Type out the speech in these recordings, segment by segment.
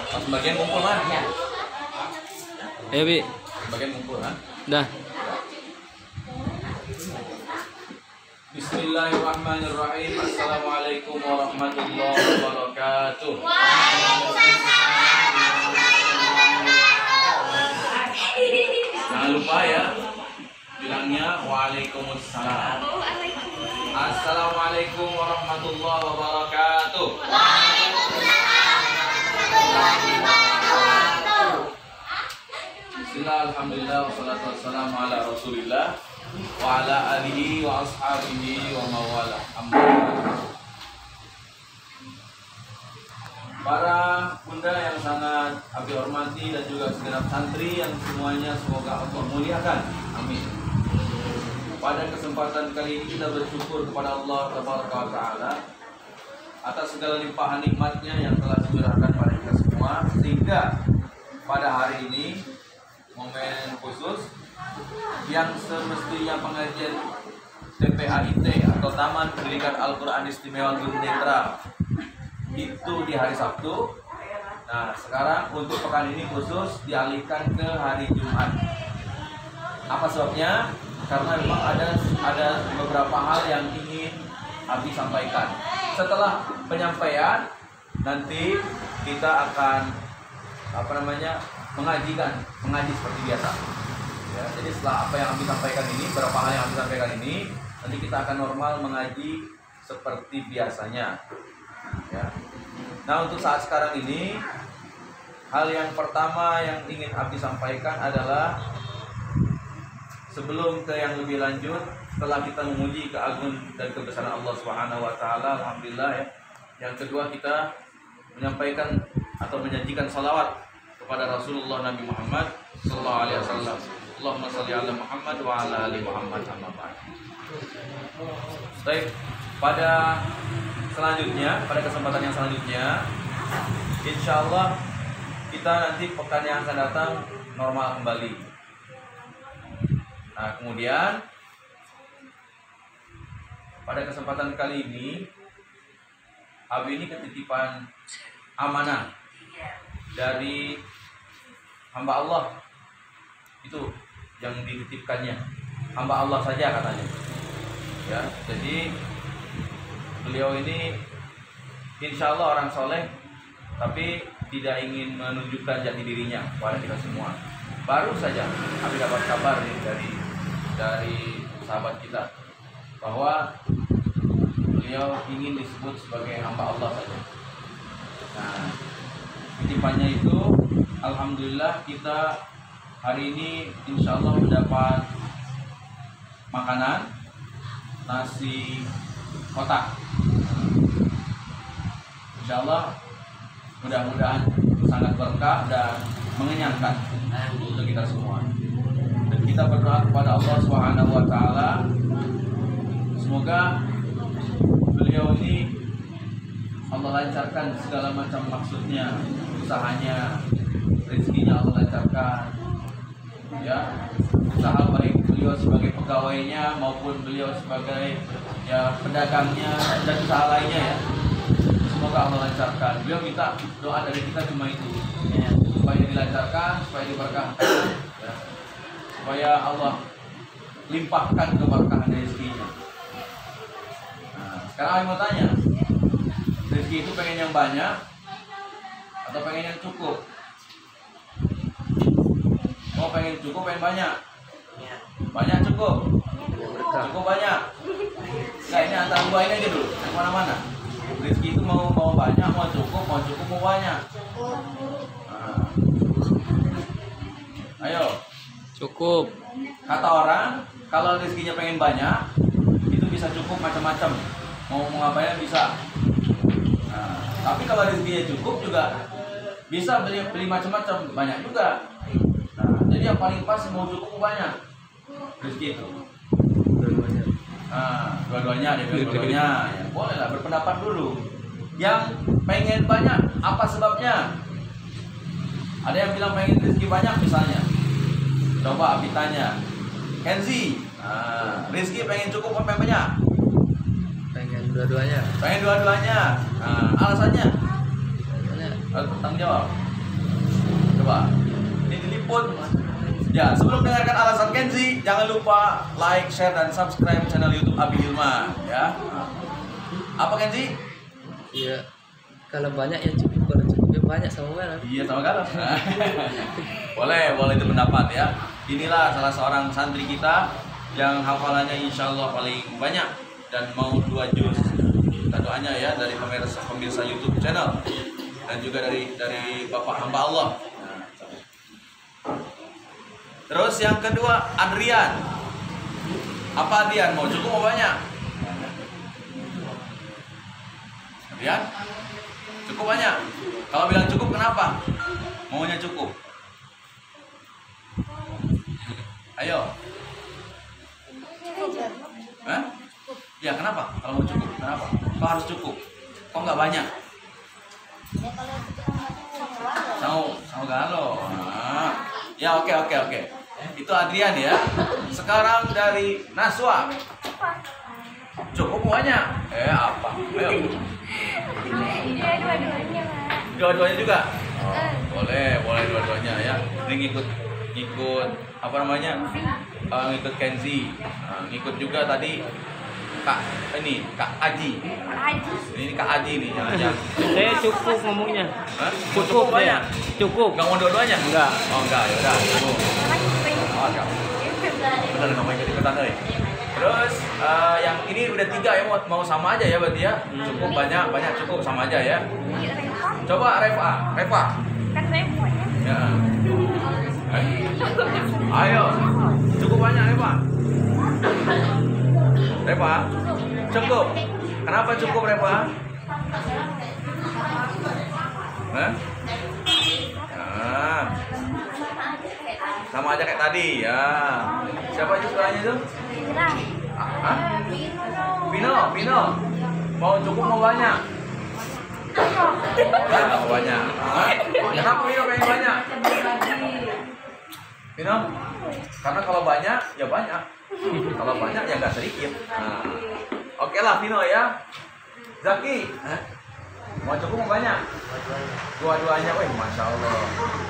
Pas bagian kumpul kan? Ya. Ayo Bi. Bagian kumpul kan? Dah. Bismillahirrahmanirrahim. Assalamualaikum warahmatullahi wabarakatuh. Jangan lupa ya, bilangnya waalaikumsalam. Assalamualaikum warahmatullahi wabarakatuh. Bismillah, alhamdulillah, wassalatu wassalamu ala rasulillah wa ala alihi wa ashabihi wa mawala. Para bunda yang sangat Abi hormati dan juga segenap santri yang semuanya semoga Allah muliakan. Amin. Pada kesempatan kali ini kita bersyukur kepada Allah Taala atas segala limpahan nikmatnya yang telah dicurahkan pada kita semua, sehingga pada hari ini momen khusus yang semestinya pengajian TPAIT atau Taman Pendidikan Al-Quran Istimewa Gunung Netra itu di hari Sabtu. Nah, sekarang untuk pekan ini khusus dialihkan ke hari Jumat. Apa sebabnya? Karena memang ada beberapa hal yang ingin Abi sampaikan. Setelah penyampaian, nanti kita akan mengaji seperti biasa. Ya, jadi setelah apa yang Abi sampaikan ini, beberapa hal yang Abi sampaikan ini, nanti kita akan normal mengaji seperti biasanya. Ya. Nah, untuk saat sekarang ini, hal yang pertama yang ingin Abi sampaikan adalah sebelum ke yang lebih lanjut, setelah kita memuji keagungan dan kebesaran Allah Subhanahu wa taala, alhamdulillah ya. Yang kedua, kita menyampaikan atau menjanjikan salawat kepada Rasulullah Nabi Muhammad sallallahu alaihi wasallam. Allahumma shalli ala Muhammad wa ala ali Muhammad amma ba'd. Baik, pada kesempatan yang selanjutnya, insya Allah kita nanti pekan yang akan datang normal kembali. Nah, kemudian pada kesempatan kali ini Abi ini ketitipan amanah dari hamba Allah, itu yang dititipkannya hamba Allah saja katanya. Ya, jadi beliau ini insya Allah orang soleh, tapi tidak ingin menunjukkan jati dirinya kepada kita semua. Baru saja Abi dapat kabar dari sahabat kita bahwa beliau ingin disebut sebagai hamba Allah saja. Nah, titipannya itu alhamdulillah kita hari ini insya Allah mendapat makanan nasi kotak. Insya Allah mudah-mudahan sangat berkah dan mengenyangkan untuk kita semua. Dan kita berdoa kepada Allah Subhanahu wa taala, semoga beliau ini Allah lancarkan segala macam maksudnya, usahanya, rezekinya Allah lancarkan. Ya, usaha baik beliau sebagai pegawainya maupun beliau sebagai pedagangnya dan usaha lainnya ya. Semoga Allah lancarkan. Beliau minta doa dari kita cuma itu, ya, supaya dilancarkan, supaya diberkahkan, ya, supaya Allah limpahkan keberkahan rezekinya. Nah, sekarang aku mau tanya, rezeki itu pengen yang banyak atau pengen yang cukup? Mau pengen cukup, pengen banyak? Banyak cukup? Cukup banyak? Nah, ini antara dua ini aja dulu, yang mana-mana. Rezeki itu mau banyak, mau cukup, mau banyak. Nah. Ayo. Cukup. Kata orang, kalau rezekinya pengen banyak, itu bisa cukup macam-macam. Mau ngapain bisa. Nah, tapi kalau rezekinya cukup juga bisa beli macam-macam, banyak juga. Nah, jadi yang paling pas mau cukup banyak rezeki itu. Nah, dua-duanya ya, boleh lah berpendapat dulu. Yang pengen banyak, apa sebabnya? Ada yang bilang pengen rezeki banyak misalnya. Coba Abi tanya, Kenzi, rezeki pengen cukup apa pengen banyak? Pengen dua-duanya. Pengen dua-duanya. Alasannya? Tanggung jawab. coba. Ini diliput. Ya, sebelum mendengarkan alasan Kenzi, jangan lupa like, share, dan subscribe channel YouTube Abi Hilman ya. Apa Kenzi? Iya. Kalau banyak ya cukup, kalau cukup ya banyak sama banget. Iya sama galau. boleh itu pendapat ya. Inilah salah seorang santri kita yang hafalannya insya Allah paling banyak dan mau 2 juz. Kita doanya ya dari pemirsa YouTube channel dan juga dari Bapak hamba Allah. Terus yang kedua Adrian. Apa Adrian? Mau cukup mau banyak? Adrian? Cukup banyak? Kalau bilang cukup kenapa? Maunya cukup? Ayo. Hah? Ya kenapa? Kalau mau cukup kenapa? Kok harus cukup? Kok nggak banyak? Sama galau. Nah. Ya oke. Itu Adrian ya. Sekarang dari Naswa. Cukup banyak. Apa? Ayo. Dua-duanya juga. Oh, boleh dua-duanya ya. Ini ngikut apa namanya? Ngikut Kenzi. Ngikut juga tadi Kak Aji. Ini Kak Aji nih jangan. Saya cukup ngomongnya. Hah? Cukup banyak. Cukup. Enggak mau dua-duanya? Enggak. Oh enggak, ya udah. Benar enggak mau ikut-ikutan euy. Terus yang ini udah 3 ya mau sama aja ya berarti ya. Cukup banyak cukup sama aja ya. Coba Reva. Kan Revo Ya. ya. Ayo. Cukup banyak Reva. Reva. Cukup. Kenapa cukup Reva? Hah? Nah. Sama aja kayak tadi ya. Siapa aja suaranya tuh? Hah? Vino. Mau cukup mau banyak? Ya, mau banyak. Hah? Kenapa Vino pengen banyak? Vino? Karena kalau banyak ya banyak. Kalau banyak ya nggak sedikit. Nah. Oke lah Vino ya. Zaki, mau cukup mau banyak? Dua-duanya, weh, masya Allah.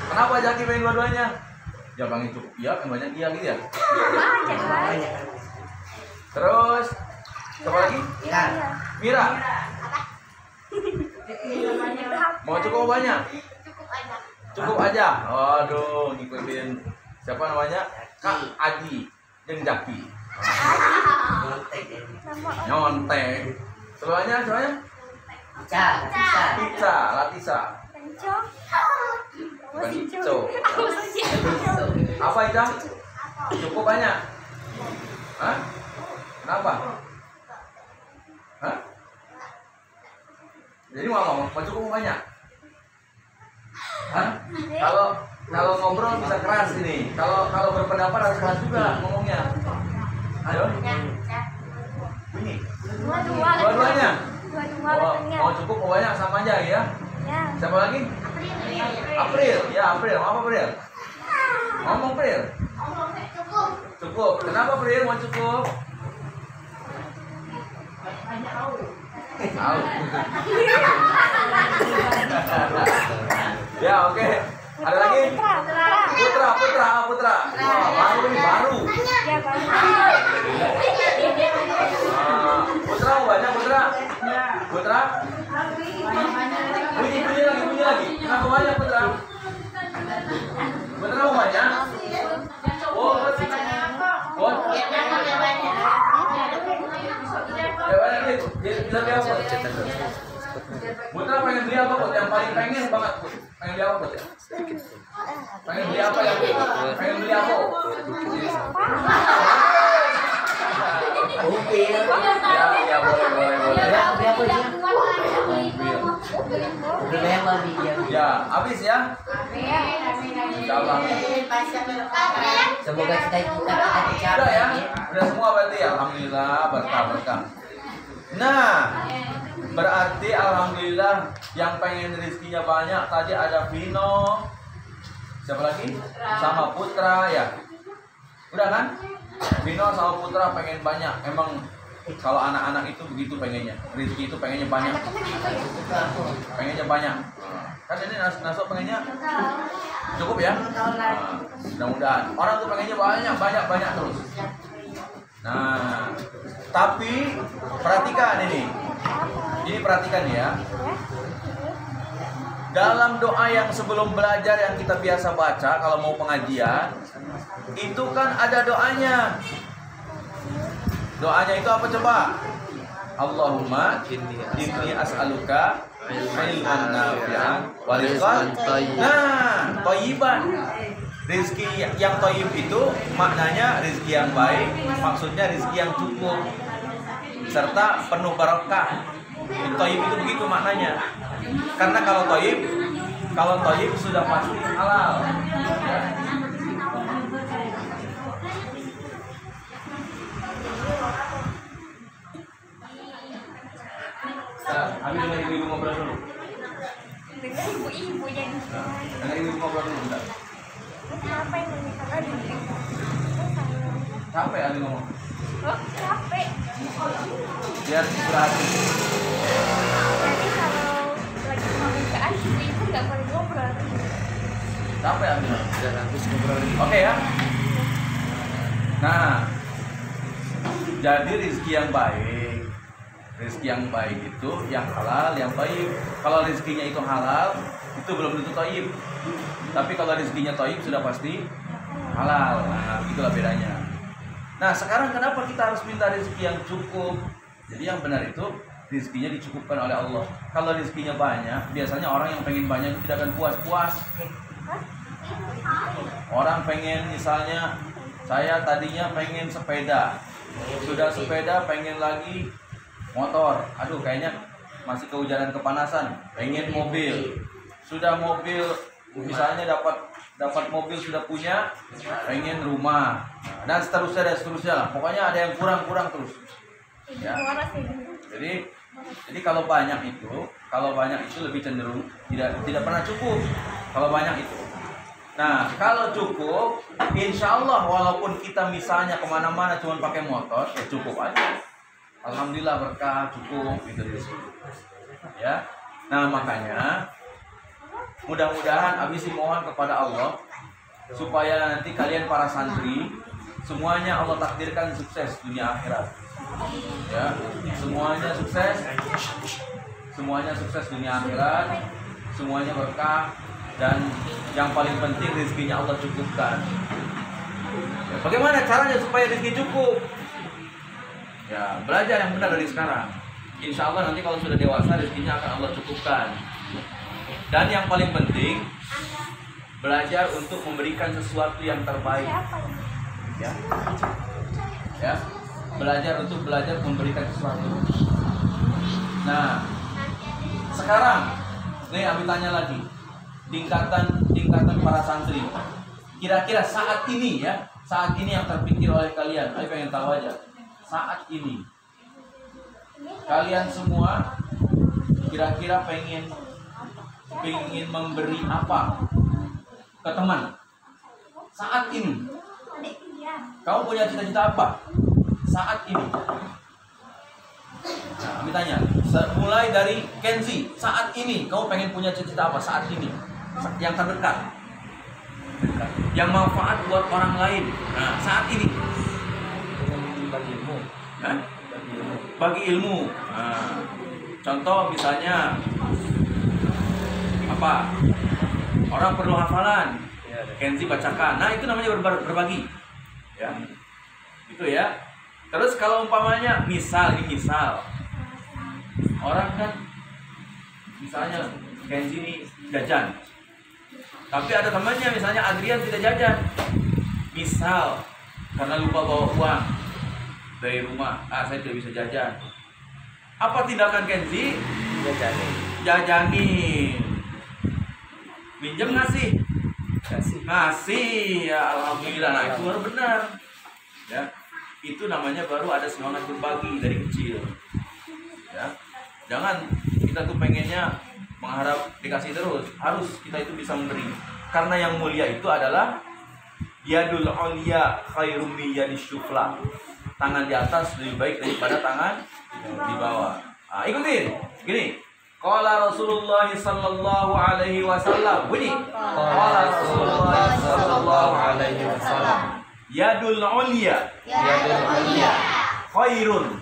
Kenapa Zaki pengen dua-duanya? Ya pengen cukup, iya, pengen banyak iya gitu ya. Terus, siapa lagi? Mira. Mau cukup mau banyak? Cukup aja. Aduh, ngikutin siapa namanya? Kak Aji dan Zaki. Nyontek. Soalnya Pizza, Latisa. Benco. Apa itu? Cukup banyak. Hah? Kenapa? Hah? Jadi mau cukup banyak? Hah? Kalau ngobrol bisa keras ini. Kalau berpendapat harus keras juga ngomongnya. Ayo. Ini. Dua-duanya. Mau cukup mau banyak sama aja ya. Siapa lagi? April. Ya April. Apa April? Ngomong April. Cukup. Kenapa April mau cukup? Tahu. Ya oke. Ada lagi? Putra. Baru ini baru. Ya baru. Putra mau banyak Putra? Bunyi lagi. Kenapa banyak Putra? Putra mau banyak? Oh. Ya banyak nih. Bisa beli apa? Putra pengen beli apa Put? Yang paling pengen banget Put. Pengen beli apa Put? Pengen beli apa ya Put? Pengen beli apa? Mobil. Ya boleh. Berapa dia? Udah lewat dia. Ya, habis ya. Insyaallah. Semoga cita-cita kita Udah tercapai. ya. Udah semua berarti ya. Alhamdulillah berkah. Nah, berarti alhamdulillah yang pengen rezekinya banyak tadi ada Vino. Siapa lagi? Sama Putra ya. Udah kan? Vino sama Putra pengen banyak. Emang kalau anak-anak itu begitu pengennya. Rezeki itu pengennya banyak. Pengennya banyak. Kan ini Naso pengennya cukup ya. Nah, mudah-mudahan orang tuh pengennya banyak terus. Nah, tapi perhatikan ini. Ini perhatikan ya. Dalam doa yang sebelum belajar yang kita biasa baca kalau mau pengajian, itu kan ada doanya. Doanya itu apa coba? Allahumma inni as'aluka ilman nafi'an wa rizqan thayyiban. Nah, thayyiban. Rezeki yang thayyib itu maknanya rezeki yang baik, maksudnya rezeki yang cukup serta penuh barokah. Thayyib itu begitu maknanya. Karena kalau thayyib sudah pasti halal. Ya. Ambil dengan ibu-ibu ngobrol dulu. Dengan ibu-ibu jadi. Dengan ibu-ibu ngobrol dulu bentar. Kenapa yang menikah di? Capek Abi ngomong. Oh, capek. Biar istirahat. Jadi kalau lagi pembukaan ibu nggak boleh ngobrol. Capek Abi. Udah habis ngobrol. Oke ya. Nah, jadi rezeki yang baik itu yang halal, yang thayyib. Kalau rezekinya itu halal, itu belum tentu thayyib. Tapi kalau rezekinya thayyib sudah pasti halal. Nah, itulah bedanya. Nah, sekarang kenapa kita harus minta rezeki yang cukup? Jadi yang benar itu rezekinya dicukupkan oleh Allah. Kalau rezekinya banyak, biasanya orang yang pengen banyak itu tidak akan puas-puas. Orang pengen, misalnya saya tadinya pengen sepeda, sudah sepeda pengen lagi motor, aduh kayaknya masih kehujanan kepanasan, pengen mobil, sudah mobil misalnya dapat mobil sudah punya, pengen rumah, dan seterusnya lah. Pokoknya ada yang kurang terus. Ya. Jadi kalau banyak itu lebih cenderung tidak pernah cukup. Kalau banyak itu. Nah, kalau cukup, insya Allah walaupun kita misalnya kemana-mana cuma pakai motor, ya cukup aja. Alhamdulillah berkah cukup gitu di sini. Ya. Nah, makanya mudah-mudahan Abi sih mohon kepada Allah supaya nanti kalian para santri semuanya Allah takdirkan sukses dunia akhirat. Ya, semuanya sukses dunia akhirat, semuanya berkah, dan yang paling penting rezekinya Allah cukupkan. Ya, bagaimana caranya supaya rezeki cukup? Ya, belajar yang benar dari sekarang. Insya Allah nanti kalau sudah dewasa rezekinya akan Allah cukupkan. Dan yang paling penting belajar untuk memberikan sesuatu yang terbaik. Ya, ya, belajar memberikan sesuatu. Nah, sekarang nih Abi tanya lagi, tingkatan para santri. Kira-kira saat ini yang terpikir oleh kalian, Abi pengen tahu aja. Saat ini kalian semua kira-kira pengen memberi apa ke teman? Saat ini kamu punya cita-cita apa? Saat ini. Nah, kami tanya, mulai dari Kenzi, saat ini kamu pengen punya cita-cita apa? Saat ini, yang terdekat, yang manfaat buat orang lain. Nah, saat ini bagi ilmu. Nah, contoh misalnya apa? Orang perlu hafalan, Kenzi bacakan. Nah, itu namanya berbagi. Ya, itu ya. Terus kalau umpamanya misal orang kan misalnya Kenzi ini jajan, tapi ada temannya misalnya Adrian tidak jajan, misal karena lupa bawa uang dari rumah, saya tidak bisa jajan. Apa tindakan Kenzi? Jajanin. Minjem ngasih. Ya alhamdulillah. Nah, itu baru benar. Ya, itu namanya baru ada semangat berbagi dari kecil. Ya, jangan kita tuh pengennya mengharap dikasih terus. Harus kita itu bisa memberi. Karena yang mulia itu adalah yadul ulia khairum min yadis syufla. Tangan di atas lebih baik daripada tangan di bawah. Ikutin. Gini. Qala Rasulullah sallallahu alaihi wasallam. Bunyi. Qala Rasulullah sallallahu alaihi wasallam. Yadul ulya Yadul ulya khairun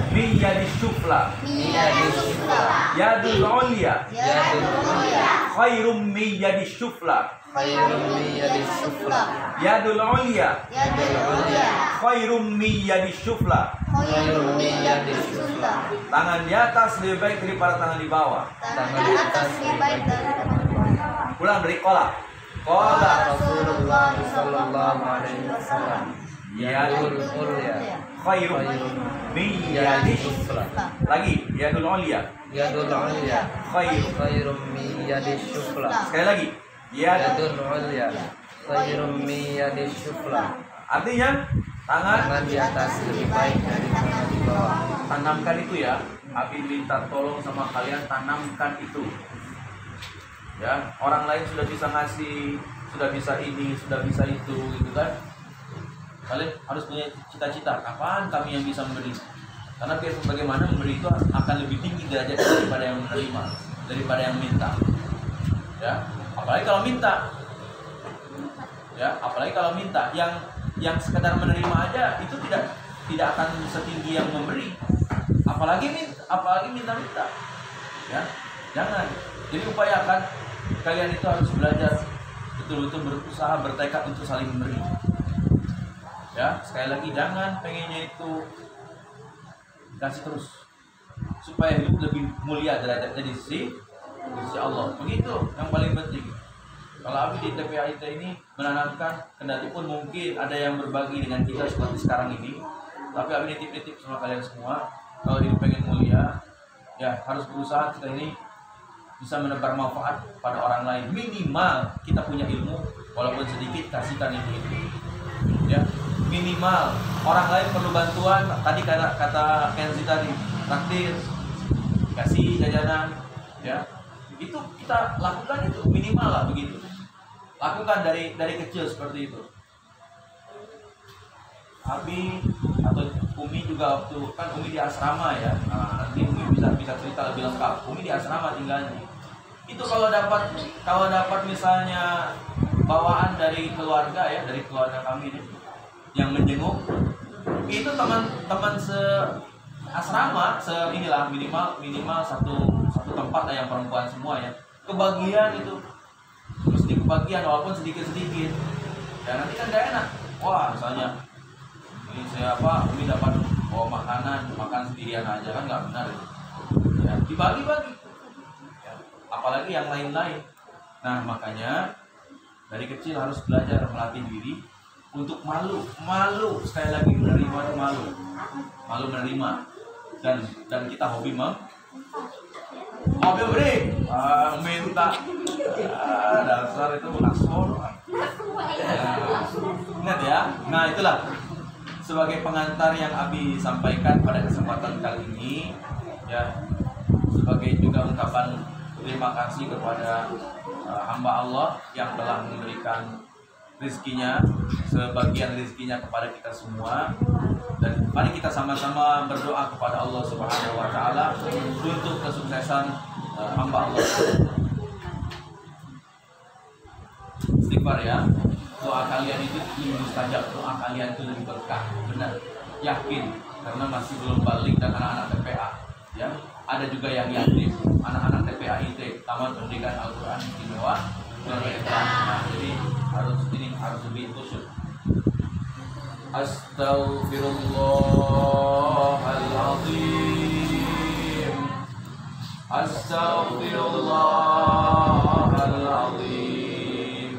min yadis sufla. Yadul ulya khairun min yadis sufla. khairun min yadis sufla. Yadul ulya Yadul ulya khairun min yadis sufla. khairun min yadis sufla. Tangan di atas lebih baik daripada tangan di bawah. Tangan di atas lebih baik daripada Ulang dari qala. Qala Rasulullah sallallahu alaihi wasallam. yadul Yadul ulya khairun min yadis sufla. Lagi yadul ulya Yadul ulya khairun min yadis sufla. sekali lagi yadul. Yadul ulya khairun min yadis sufla. Artinya tangan Tangan di atas lebih baik dari tangan di bawah. tanamkan itu ya. Abi minta tolong sama kalian, tanamkan itu. Ya, orang lain sudah bisa ngasih, sudah bisa ini, sudah bisa itu, gitu kan? Kalian harus punya cita-cita. Kapan kami yang bisa memberi? Karena bagaimana memberi itu akan lebih tinggi derajat daripada yang menerima, daripada yang minta. Ya, apalagi kalau minta. Ya, apalagi kalau minta. Yang sekedar menerima aja itu tidak akan setinggi yang memberi. Apalagi minta. Ya, jangan. Jadi upayakan kalian itu harus belajar betul-betul berusaha bertekad untuk saling memberi. Ya, sekali lagi jangan pengennya itu kasih terus supaya hidup lebih mulia derajatnya di sisi Allah. Begitu yang paling penting. Kalau Abi di TPA IT ini menanamkan, kendati pun mungkin ada yang berbagi dengan kita seperti sekarang ini, tapi Abi nitip-nitip sama kalian semua, kalau hidup pengen mulia, ya harus berusaha kita ini bisa menebar manfaat pada orang lain. Minimal kita punya ilmu, walaupun sedikit, kasihkan ilmu itu. Ya, minimal orang lain perlu bantuan. Tadi kata Kenzi tadi, traktir, kasih jajanan, ya itu kita lakukan, itu minimal lah begitu. Lakukan dari kecil seperti itu. Abi atau Umi juga waktu kan Umi di asrama ya. Nah, nanti Umi bisa cerita lebih lengkap. Umi di asrama tinggalnya. Itu kalau dapat misalnya bawaan dari keluarga ya, dari keluarga kami ini yang menjenguk, itu teman-teman asrama inilah minimal satu tempat lah yang perempuan semua ya. Kebagian itu mesti kebagian walaupun sedikit-sedikit. Ya nanti kan gak enak. Wah, misalnya ini Umi dapat bawa makan sendirian aja, kan nggak benar itu. Ya, dibagi-bagi. Ya, apalagi yang lain-lain. Nah, makanya dari kecil harus belajar melatih diri untuk malu sekali lagi, menerima itu malu menerima, dan kita hobi beri, minta, dasar itu mengasor. Ingat ya. Nah, itulah sebagai pengantar yang Abi sampaikan pada kesempatan kali ini, ya, sebagai juga ungkapan terima kasih kepada hamba Allah yang telah memberikan rezekinya, sebagian rezekinya kepada kita semua. Dan mari kita sama-sama berdoa kepada Allah Subhanahu wa taala untuk kesuksesan hamba Allah. Istighfar ya. Doa kalian itu mustajab, doa kalian itu lebih berkah, benar, yakin, karena masih belum balik dan anak-anak TPA, ya. Ada juga yang yakin, anak-anak TPA IT, Taman Pendidikan Al-Quran Istimewa, nah, jadi harus lebih khusyuk. Astaghfirullahaladzim, Astaghfirullahaladzim,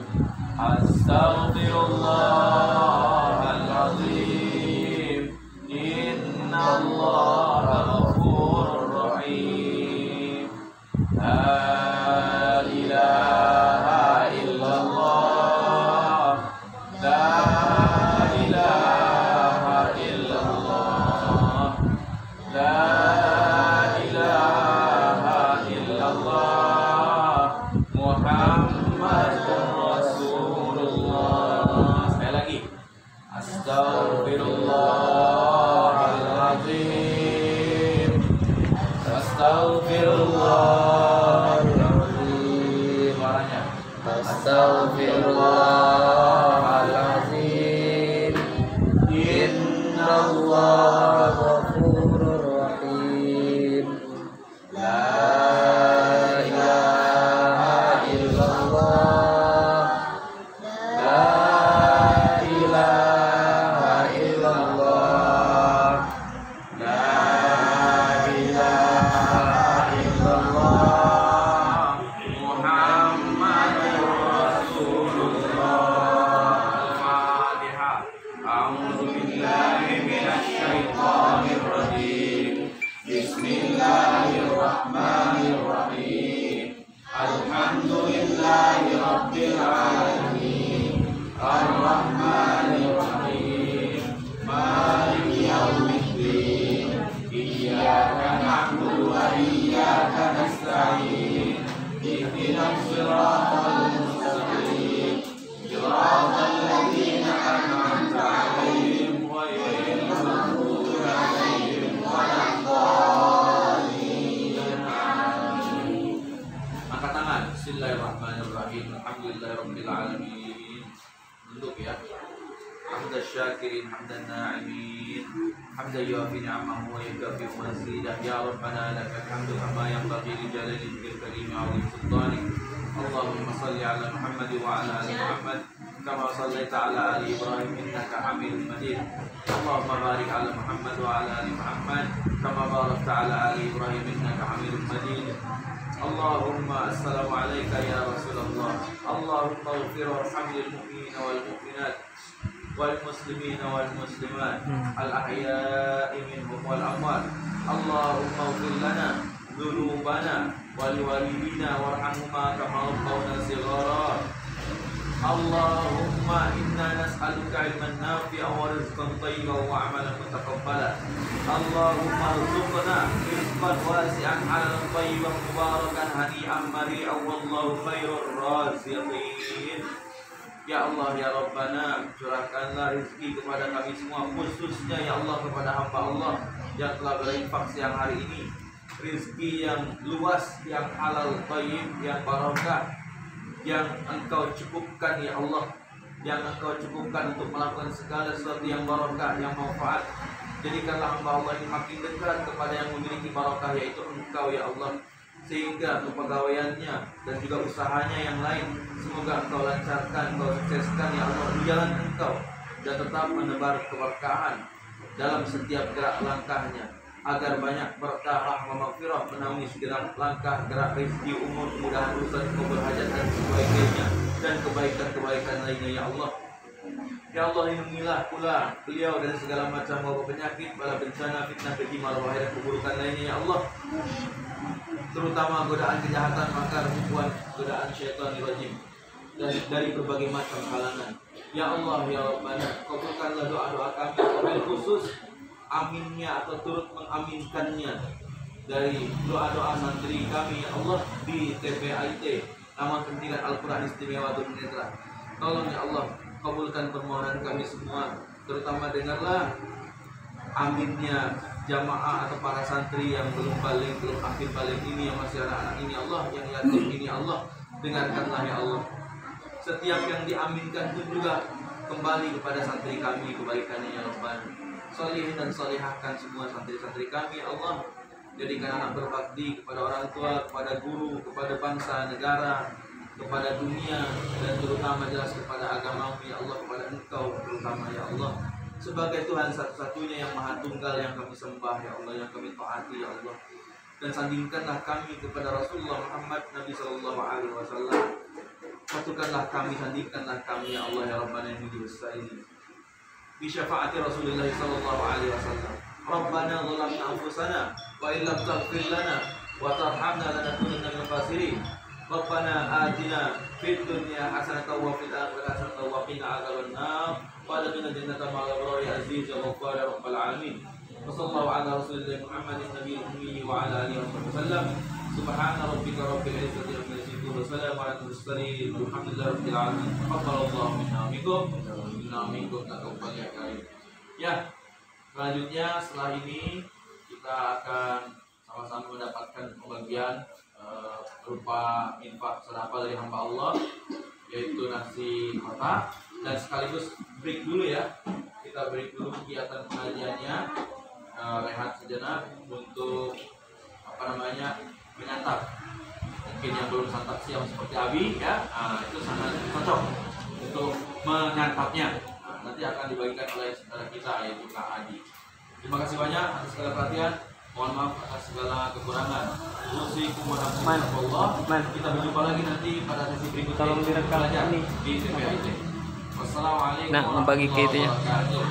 Astaghfirullahaladzim. Innallaha ghafurur rahim. La ilaha illallah, la ilaha illallah, la ilaha illallah, Muhammadur Rasulullah. Astaghfirullahaladzim. Innallaha ghafurur rahim. La ilaha illallah. La ilaha illallah. La ilaha illallah. Muhammadur Rasulullah. Al-Fatihah. A'udzu billahi minasy syaithanir rajim. Bismillahirrahmanirrahim. Alhamdulillahi rabbil alamin. Ar-Rahmanir Rahim. Maliki yaumiddin. Iyyaka na'budu wa iyyaka nasta'in. Ihdinas siratal mustaqim. Siratal ladzina an'amta 'alaihim ghairil maghdubi 'alaihim waladdallin. Angkat tangan. Bismillahirrahmanirrahim. Alhamdulillahirabbil alamin. Duduk ya. Hamdan syakirin, hamdan na'imin, hamdan yuafi ni'amahu wa yukafi mazidah. Ya Rabbana lakal hamdu kama yanbaghi li jalali wajhikal karim wa 'azimi sultanik. Allahumma shalli ala Muhammad wa ala ali Muhammad kama shallaita ala ali Ibrahim innaka Hamidum Majid. Allahumma barik ala Muhammad wa ala ali Muhammad kama barakta ala ali Ibrahim innaka Hamidum Majid. Allahumma assalamu alayka ya Rasulullah. Allahumma ighfir warhamil mu'minina wal mu'minat wal muslimina wal muslimat al ahya'i minhum wal amwat. Allahumma ighfir lana dzunubana wa liwalidina warhamhuma kama rabbawna shighara. Allahumma inna nas'aluka ilman nafi'an wa rizqan thayyiban wa 'amalan mutaqabbalan. Allahumma rzuqna rizqan wasi'an 'alalan thayyiban mubarakan hani'an mari'an wallahu khairur raziqin. Ya Allah ya Rabbana, curahkanlah rezeki kepada kami semua, khususnya ya Allah kepada hamba Allah yang telah berinfak siang hari ini. Rezeki yang luas, yang halal, thayyib, yang barokah, yang Engkau cukupkan ya Allah, yang Engkau cukupkan untuk melakukan segala sesuatu yang barokah, yang manfaat. Jadikanlah hamba Allah ini makin dekat kepada yang memiliki barokah, yaitu Engkau ya Allah, sehingga kepegawaiannya dan juga usahanya yang lain semoga Engkau lancarkan, Engkau sukseskan ya Allah di jalan Engkau, dan tetap menebar keberkahan dalam setiap gerak langkahnya, agar banyak berkah, rahmah, maghfirah menaungi segala langkah, gerak rezeki, umur, kemudahan urusan, kubur hajat dan sebagainya, dan kebaikan-kebaikan lainnya ya Allah. Ya Allah, lindungilah pula beliau dari segala macam wabah penyakit, bala bencana, fitnah, keji, marwah, dan keburukan lainnya ya Allah, terutama godaan kejahatan, makar, tipuan, godaan syaitan rajim dari berbagai macam kalangan. Ya Allah ya Rabbana, kabulkanlah doa-doa kami, wabil khusus aminnya atau turut mengaminkannya dari doa-doa santri kami ya Allah di TPAIT Taman Pendidikan Al-Quran Istimewa Tunanetra. Tolong ya Allah, kabulkan permohonan kami semua, terutama dengarlah aminnya jamaah atau para santri yang belum balik, belum akhir balik ini, yang masih anak-anak ini Allah, yang yatim ini Allah, dengarkanlah ya Allah. Setiap yang diaminkan pun juga kembali kepada santri kami kebaikannya ya Rabbana. Solihin dan solihahkan semua santri-santri kami ya Allah. Jadikan anak berbakti kepada orang tua, kepada guru, kepada bangsa, negara, kepada dunia, dan terutama jelas kepada agamamu ya Allah, kepada Engkau terutama ya Allah, sebagai Tuhan satu-satunya yang maha tunggal yang kami sembah ya Allah, yang kami taati ya Allah. Dan sandingkanlah kami kepada Rasulullah Muhammad Nabi Sallallahu Alaihi Wasallam. Satukanlah kami, sandingkanlah kami ya Allah ya Rabbana yang muji besar ini. Bi syafaati Rasulullah Sallallahu Alaihi Wasallam. Rabbana zalamna anfusana wa illam taghfir lana wa tarhamna lanakunanna minal khasirin. Rabbana atina fid dunya hasanatan wa fil akhirati hasanatan wa qina adzabannar. Wa adkhilna jannata ma'al abrar ya aziz ya ghaffar ya rabbal alamin. Wa sallallahu ala rasulillah Muhammadin nabiyil ummi wa ala alihi wasallam. Subhana rabbika rabbil izzati amma yasifun wa salamun alal mursalin walhamdulillahi rabbil alamin. Taqabbalallahu minna wa minkum. Inna minkum taqabbal ya karim. Ya, selanjutnya setelah ini kita akan sama-sama mendapatkan pembagian berupa infak sedekah dari hamba Allah, yaitu nasi kotak. Dan sekaligus break dulu ya, kita break dulu kegiatan pengajiannya, rehat sejenak untuk menyantap. Mungkin yang belum santap siang seperti Abi ya, itu sangat cocok untuk menyantapnya. Nanti akan dibagikan oleh saudara kita yaitu Kak Adi. Terima kasih banyak atas segala perhatian. Mohon maaf atas segala kekurangan. Kita berjumpa lagi nanti pada sesi berikutnya. Tolong direkam belajar ini di TPIT. Wassalamualaikum Nah, membagi ke itu ya. wabarakatuh.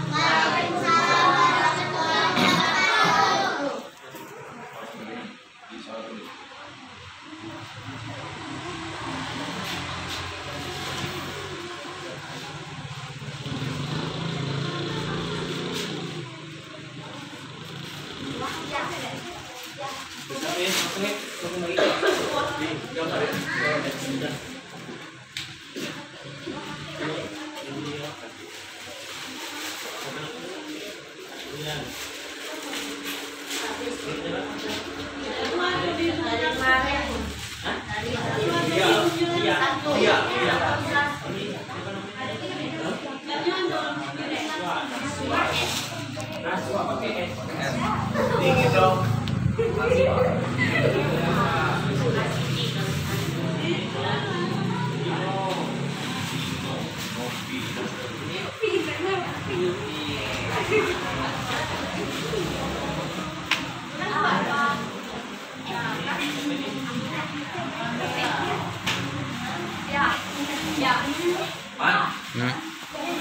Dingin dong.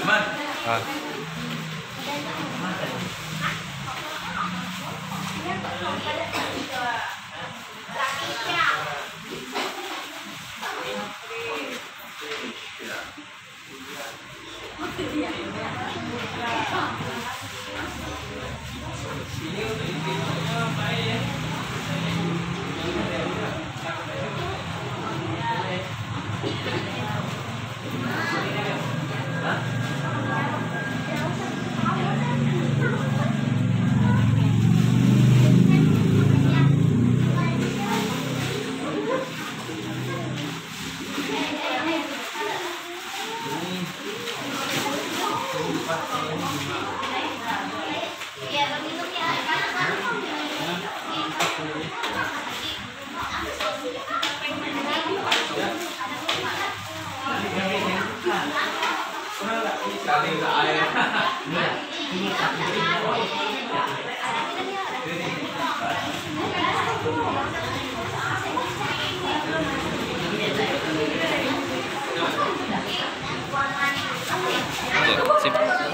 Man. Sip.